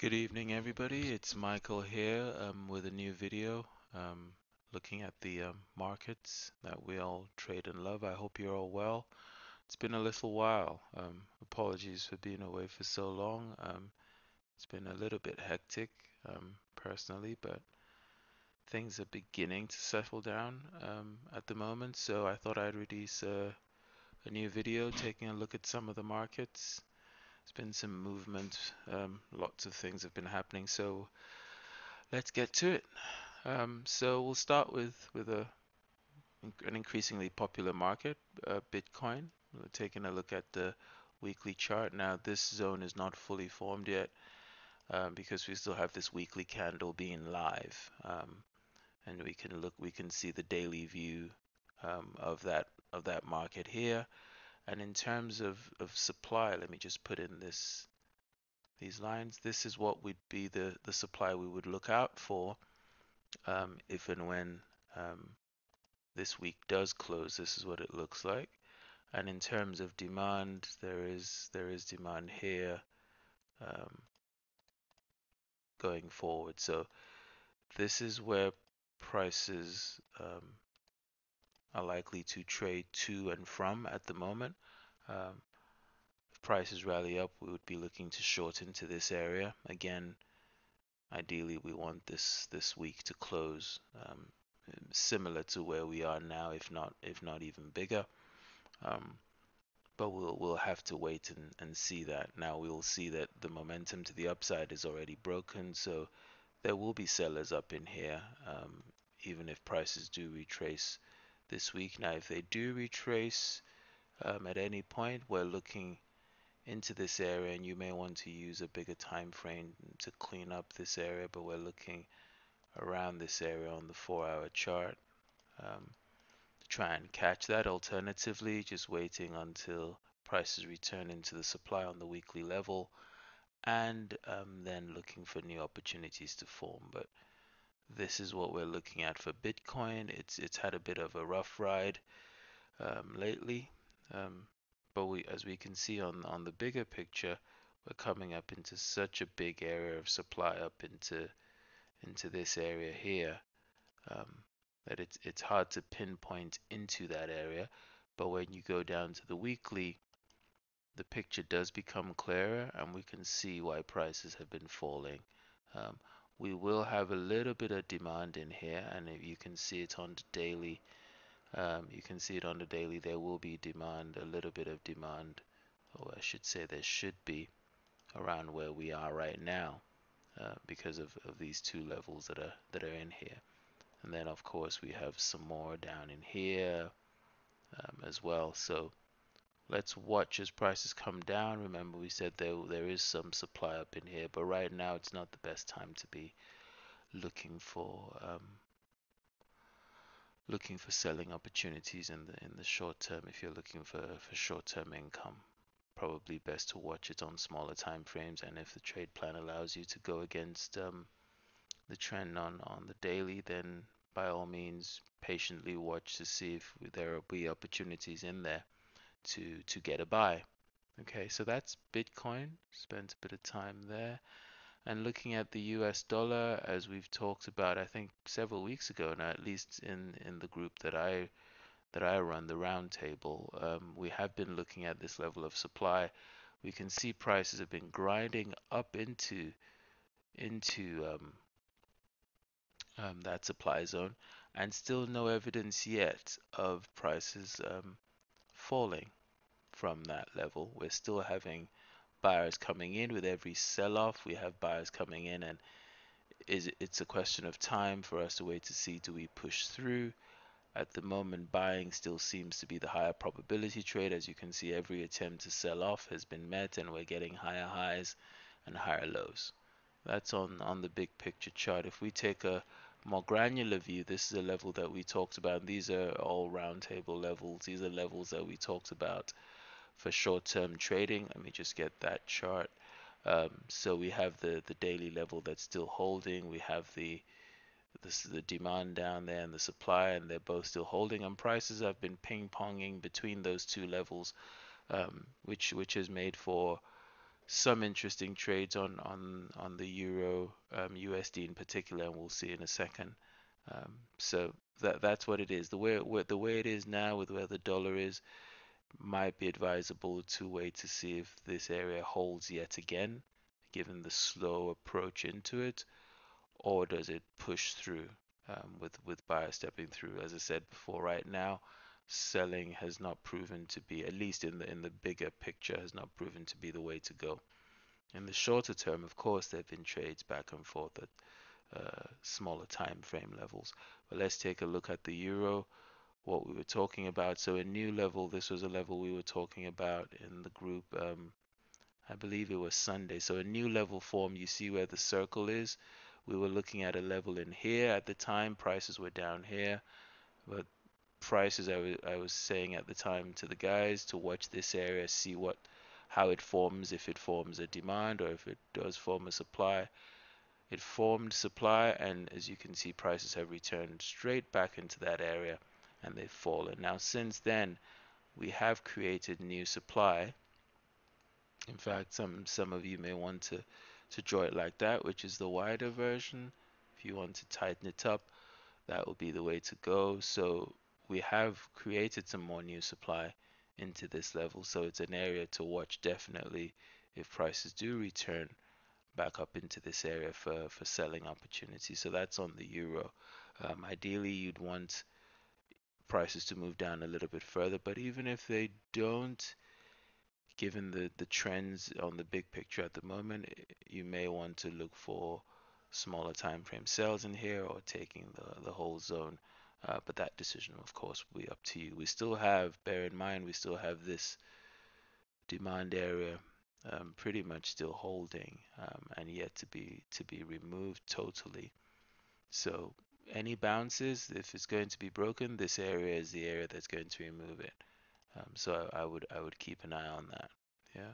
Good evening, everybody. It's Michael here with a new video looking at the markets that we all trade and love. I hope you're all well. It's been a little while. Apologies for being away for so long. It's been a little bit hectic personally, but things are beginning to settle down at the moment. So I thought I'd release a new video taking a look at some of the markets. There's been some movement, lots of things have been happening. So let's get to it. So we'll start with an increasingly popular market, Bitcoin. We're taking a look at the weekly chart. Now this zone is not fully formed yet because we still have this weekly candle being live, and we can see the daily view of that market here. And in terms of supply, let me just put in these lines. This is what would be the supply we would look out for if and when this week does close. This is what it looks like. And in terms of demand, there is demand here going forward. So this is where prices are likely to trade to and from at the moment. If prices rally up, we would be looking to short into this area. Again, ideally we want this week to close similar to where we are now, if not even bigger. But we'll have to wait and see that. Now we'll see that the momentum to the upside is already broken, so there will be sellers up in here, even if prices do retrace this week. Now, if they do retrace at any point, we're looking into this area, and you may want to use a bigger time frame to clean up this area, but we're looking around this area on the 4-hour chart to try and catch that. Alternatively, just waiting until prices return into the supply on the weekly level, and then looking for new opportunities to form. But this is what we're looking at for Bitcoin. It's had a bit of a rough ride lately, but as we can see on the bigger picture, we're coming up into such a big area of supply up into this area here, that it's hard to pinpoint into that area. But when you go down to the weekly, the picture does become clearer, and we can see why prices have been falling. We will have a little bit of demand in here, and if you can see it on the daily, there will be demand, a little bit of demand, or I should say there should be, around where we are right now, because of these two levels that are in here. And then of course we have some more down in here as well. So let's watch as prices come down. Remember, we said there is some supply up in here, but right now it's not the best time to be looking for selling opportunities in the short term. If you're looking for short-term income, probably best to watch it on smaller time frames. And if the trade plan allows you to go against the trend on the daily, then by all means patiently watch to see if there will be opportunities in there to get a buy. Okay, so that's Bitcoin. Spent a bit of time there. And looking at the US dollar, as we've talked about, I think several weeks ago now, at least in the group that I run, the roundtable, we have been looking at this level of supply. We can see prices have been grinding up into that supply zone, and still no evidence yet of prices falling from that level. We're still having buyers coming in. With every sell-off, we have buyers coming in, and it's a question of time for us to wait to see, do we push through. At the moment, buying still seems to be the higher probability trade. As you can see, every attempt to sell off has been met, and we're getting higher highs and higher lows. That's on the big picture chart. If we take a more granular view, this is a level that we talked about. These are all roundtable levels. These are levels that we talked about for short-term trading. Let me just get that chart. So we have the daily level that's still holding. We have the demand down there and the supply, and they're both still holding. And prices have been ping-ponging between those two levels, which has made for some interesting trades on the euro USD in particular, and we'll see in a second. So that's what it is. The way it is now, with where the dollar is, might be advisable to wait to see if this area holds yet again, given the slow approach into it, or does it push through with buyers stepping through? As I said before, right now, selling has not proven to be, at least in the bigger picture, has not proven to be the way to go. In the shorter term, of course, there have been trades back and forth at smaller time frame levels. But let's take a look at the euro, what we were talking about. So a new level, this was a level we were talking about in the group. I believe it was Sunday. So a new level form, you see where the circle is. We were looking at a level in here at the time. Prices were down here, but prices, I was saying at the time to the guys to watch this area, see how it forms, if it forms a demand or if it does form a supply. It formed supply, and as you can see, prices have returned straight back into that area, and they've fallen. Now since then, we have created new supply. In fact, some of you may want to draw it like that, which is the wider version. If you want to tighten it up, that will be the way to go. So we have created some more new supply into this level, so it's an area to watch definitely if prices do return back up into this area for selling opportunities. So that's on the euro. Ideally, you'd want prices to move down a little bit further, but even if they don't, given the trends on the big picture at the moment, you may want to look for smaller time frame sales in here or taking the whole zone. But that decision, of course, will be up to you. We still have, bear in mind, we still have this demand area pretty much still holding and yet to be removed totally. So any bounces, if it's going to be broken, this area is the area that's going to remove it. So I would keep an eye on that. Yeah.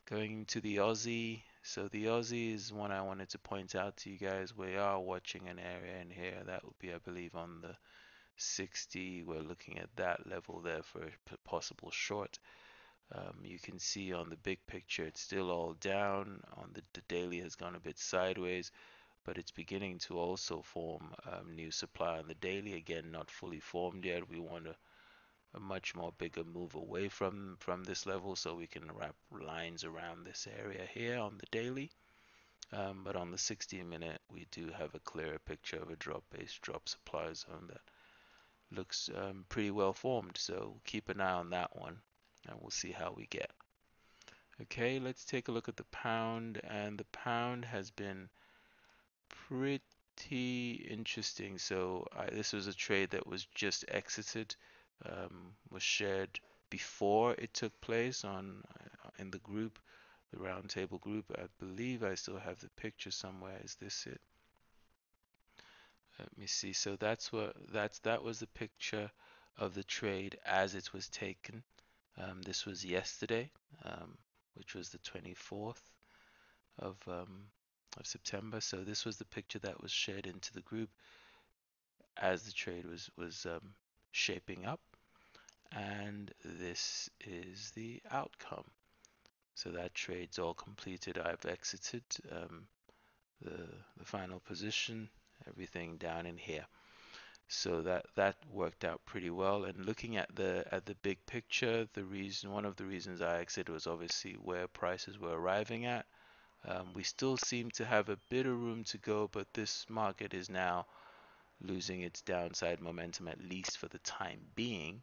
Going to the Aussie. So the Aussie is one I wanted to point out to you guys. We are watching an area in here that would be, I believe, on the 60. We're looking at that level there for a possible short. You can see on the big picture it's still all down. On the daily has gone a bit sideways, but it's beginning to also form new supply on the daily. Again, not fully formed yet. We want a much more bigger move away from this level so we can wrap lines around this area here on the daily. But on the 60-minute, we do have a clearer picture of a drop-based drop supply zone that looks pretty well formed. So keep an eye on that one, and we'll see how we get. Okay, let's take a look at the pound, and the pound has been pretty interesting. So this was a trade that was just exited, was shared before it took place on in the group, the roundtable group. I believe I still have the picture somewhere. Is this it? Let me see. So that was the picture of the trade as it was taken. This was yesterday, which was the 24th of September. So this was the picture that was shared into the group as the trade was shaping up, and this is the outcome. So that trade's all completed. I've exited the final position, everything down in here. So that worked out pretty well. And looking at the big picture, one of the reasons I exited was obviously where prices were arriving at. We still seem to have a bit of room to go, but this market is now losing its downside momentum, at least for the time being.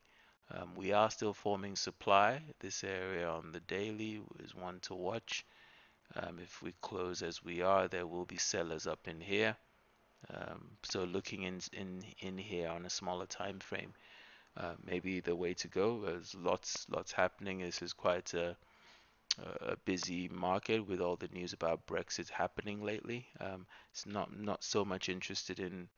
We are still forming supply. This area on the daily is one to watch. If we close as we are, there will be sellers up in here. So looking in here on a smaller time frame, maybe the way to go. There's lots happening. This is quite a busy market with all the news about Brexit happening lately. It's not so much interested in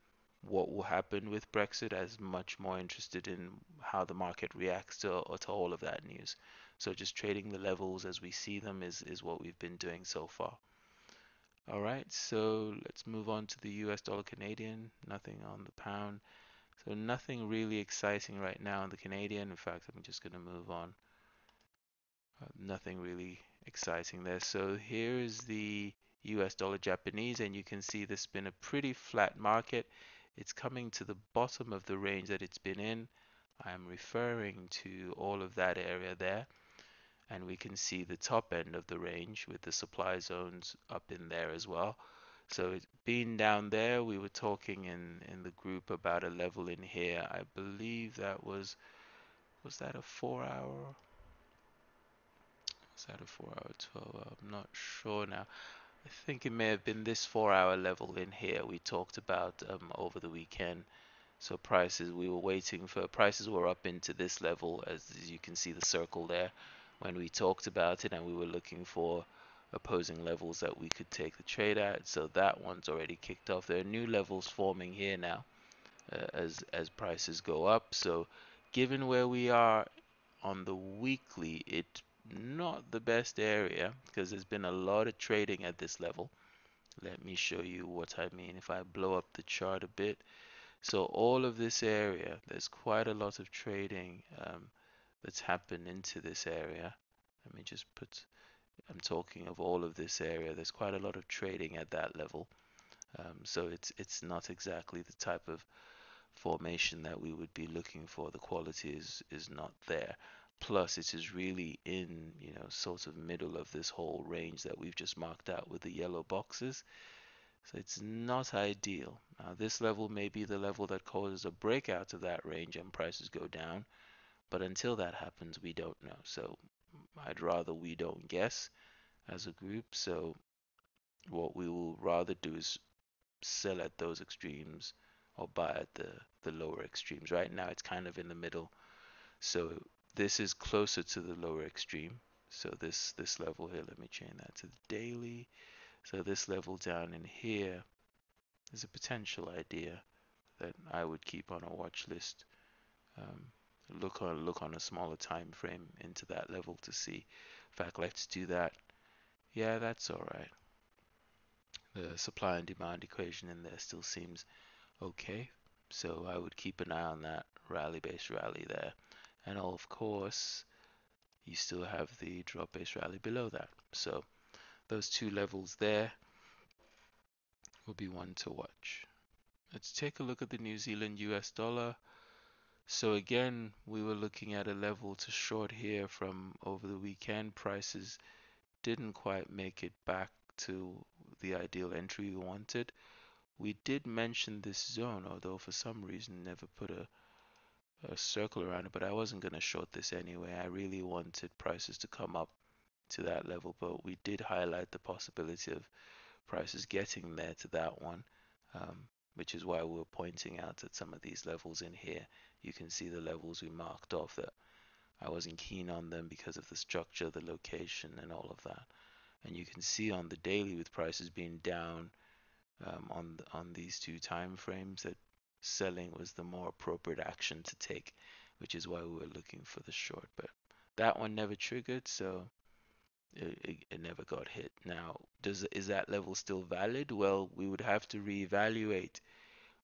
what will happen with Brexit, as much more interested in how the market reacts to all of that news. So just trading the levels as we see them is what we've been doing so far. All right, so let's move on to the US dollar Canadian. Nothing on the pound. So nothing really exciting right now in the Canadian. In fact, I'm just going to move on Nothing really exciting there. So here is the US dollar Japanese, and you can see this has been a pretty flat market. It's coming to the bottom of the range that it's been in. I'm referring to all of that area there, and we can see the top end of the range with the supply zones up in there as well. So it being down there, we were talking in the group about a level in here. I believe that was that a 4 hour? Was that a 4 hour, 12 hour? I'm not sure now. I think it may have been this 4 hour level in here we talked about over the weekend. So prices, we were waiting for, prices were up into this level, as you can see the circle there when we talked about it, and we were looking for opposing levels that we could take the trade at. So that one's already kicked off. There are new levels forming here now as prices go up. So given where we are on the weekly, it's not the best area because there's been a lot of trading at this level. Let me show you what I mean if I blow up the chart a bit. So all of this area, there's quite a lot of trading that's happened into this area. Let me just put, I'm talking of all of this area. There's quite a lot of trading at that level. So it's not exactly the type of formation that we would be looking for. The quality is not there. Plus, it is really in, sort of middle of this whole range that we've just marked out with the yellow boxes. So it's not ideal. Now, this level may be the level that causes a breakout of that range and prices go down. But until that happens, we don't know. So I'd rather we don't guess as a group. So what we will rather do is sell at those extremes or buy at the lower extremes. Right now it's kind of in the middle. So this is closer to the lower extreme. So this level here, let me change that to the daily. So this level down in here is a potential idea that I would keep on a watch list. Um, look on a smaller time frame into that level to see. In fact, let's do that. Yeah, that's all right. The supply and demand equation in there still seems okay. So I would keep an eye on that rally-based rally there. And of course, you still have the drop-based rally below that. So those two levels there will be one to watch. Let's take a look at the New Zealand US dollar. So again, we were looking at a level to short here from over the weekend. Prices didn't quite make it back to the ideal entry we wanted. We did mention this zone, although for some reason never put a circle around it, but I wasn't going to short this anyway. I really wanted prices to come up to that level, but we did highlight the possibility of prices getting there to that one, which is why we're pointing out at some of these levels in here. You can see the levels we marked off that I wasn't keen on them because of the structure, the location, and all of that. And you can see on the daily with prices being down on these two time frames that selling was the more appropriate action to take, which is why we were looking for the short. But that one never triggered, so it never got hit. Now, is that level still valid? Well, we would have to reevaluate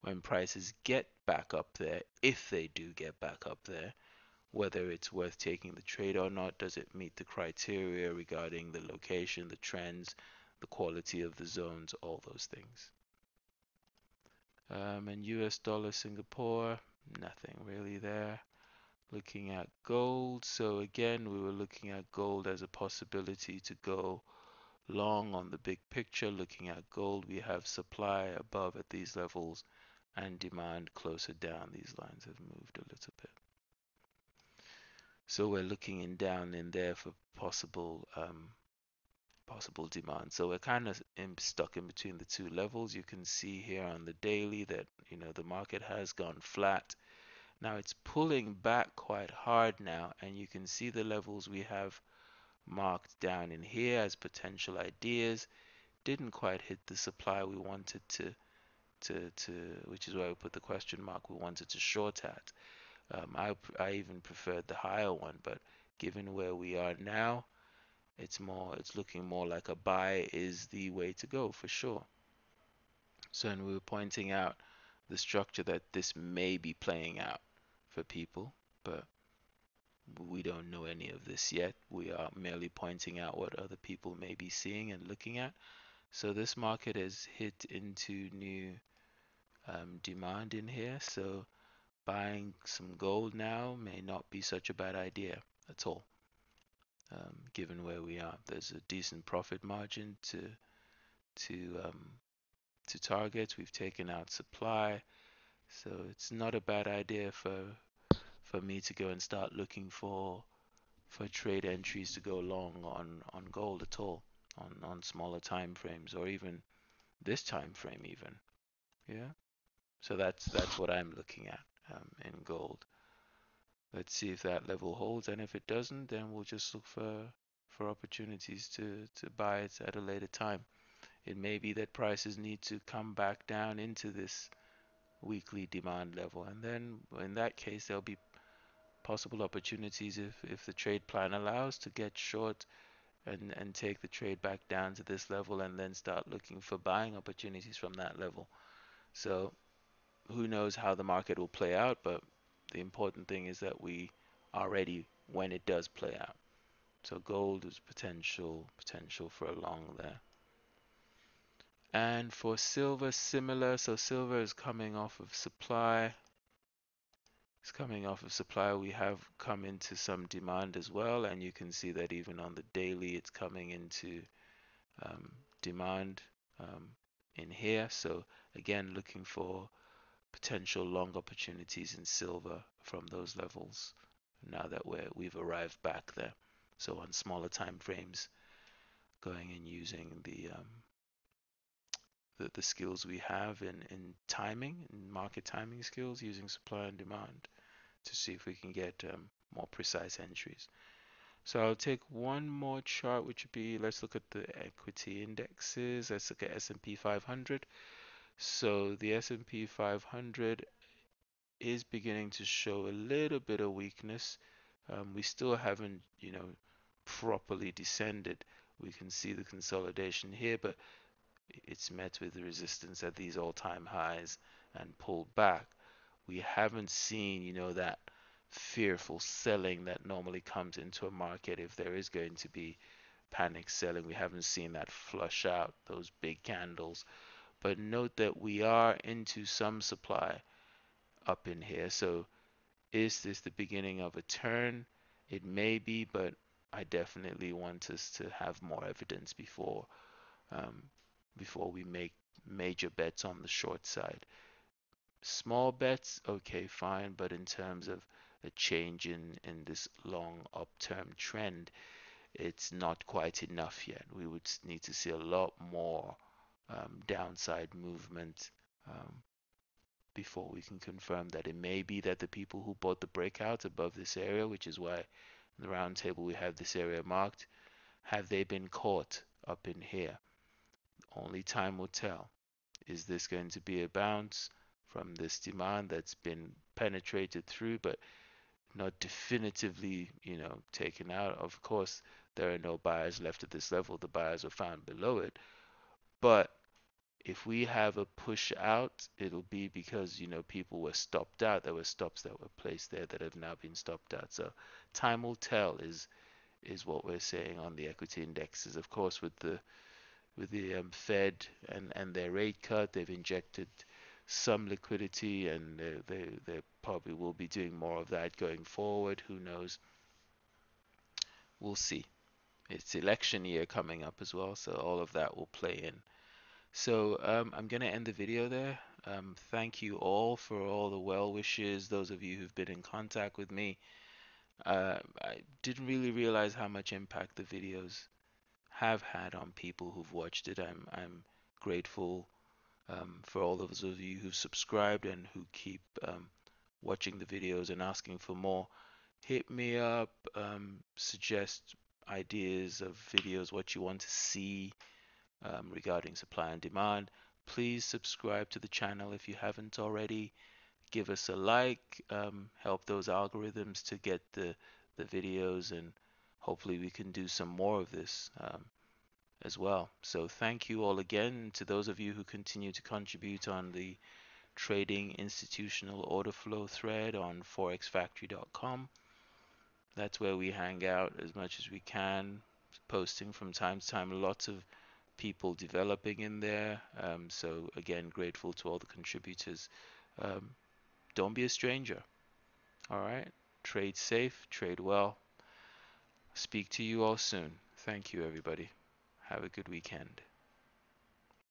when prices get back up there, if they do get back up there, whether it's worth taking the trade or not. Does it meet the criteria regarding the location, the trends, the quality of the zones, all those things. And US dollar Singapore, nothing really there. Looking at gold, so again we were looking at gold as a possibility to go long on the big picture. Looking at gold, we have supply above at these levels and demand closer down. These lines have moved a little bit. So we're looking in down in there for possible demand. So we're kind of stuck in between the two levels. You can see here on the daily that the market has gone flat. Now it's pulling back quite hard now, and you can see the levels we have marked down in here as potential ideas. Didn't quite hit the supply we wanted to which is why we put the question mark we wanted to short at. I even preferred the higher one, but given where we are now, it's looking more like a buy is the way to go for sure. So, and we were pointing out the structure that this may be playing out for people, but We don't know any of this yet. We are merely pointing out what other people may be seeing and looking at. So this market has hit into new demand in here. So buying some gold now may not be such a bad idea at all. Given where we are, there's a decent profit margin to um, to target. We've taken out supply, so it's not a bad idea for me to go and start looking for trade entries to go long on gold at all, on smaller time frames, or even this time frame even. Yeah. So that's what I'm looking at in gold. Let's see if that level holds, and if it doesn't, then we'll just look for opportunities to buy it at a later time. It may be that prices need to come back down into this weekly demand level, and then in that case there'll be possible opportunities if the trade plan allows to get short and take the trade back down to this level and then start looking for buying opportunities from that level. So who knows how the market will play out, but the important thing is that we are ready when it does play out. So gold is potential for a long there. And for silver, similar. So silver is coming off of supply. It's coming off of supply. We have come into some demand as well, and you can see that even on the daily, it's coming into demand in here. So again, looking for potential long opportunities in silver from those levels now that we've arrived back there. So on smaller time frames, going and using the skills we have in timing, in market timing skills, using supply and demand to see if we can get more precise entries. So I'll take one more chart, which would be, let's look at the equity indexes. Let's look at S&P 500. So the S&P 500 is beginning to show a little bit of weakness. We still haven't, properly descended. We can see the consolidation here, but it's met with resistance at these all-time highs and pulled back. We haven't seen, that fearful selling that normally comes into a market if there is going to be panic selling. We haven't seen that flush out those big candles. But note that we are into some supply up in here. So is this the beginning of a turn? It may be, but I definitely want us to have more evidence um, before we make major bets on the short side. Small bets, okay, fine, but in terms of a change in this long upturn trend, it's not quite enough yet. We would need to see a lot more downside movement before we can confirm that. It may be that the people who bought the breakout above this area, which is why in the round table we have this area marked, have they been caught up in here? Only time will tell. Is this going to be a bounce from this demand that's been penetrated through but not definitively, taken out? Of course, there are no buyers left at this level. The buyers are found below it. But if we have a push out, it'll be because, people were stopped out. There were stops that were placed there that have now been stopped out. So time will tell is what we're saying on the equity indexes. Of course, with the Fed and their rate cut, they've injected some liquidity, and they probably will be doing more of that going forward. Who knows? We'll see. It's election year coming up as well, so all of that will play in. So I'm going to end the video there. Thank you all for all the well wishes, those of you who've been in contact with me. I didn't really realize how much impact the videos have had on people who've watched it. I'm grateful for all those of you who've subscribed and who keep watching the videos and asking for more. Hit me up, suggest ideas of videos, what you want to see regarding supply and demand. Please subscribe to the channel if you haven't already. Give us a like, help those algorithms to get the videos, and hopefully we can do some more of this as well. So thank you all again. To those of you who continue to contribute on the trading institutional order flow thread on forexfactory.com, That's where we hang out as much as we can, posting from time to time. Lots of people developing in there. So again, grateful to all the contributors. Um, don't be a stranger. All right. Trade safe, trade well. Speak to you all soon. Thank you, everybody. Have a good weekend.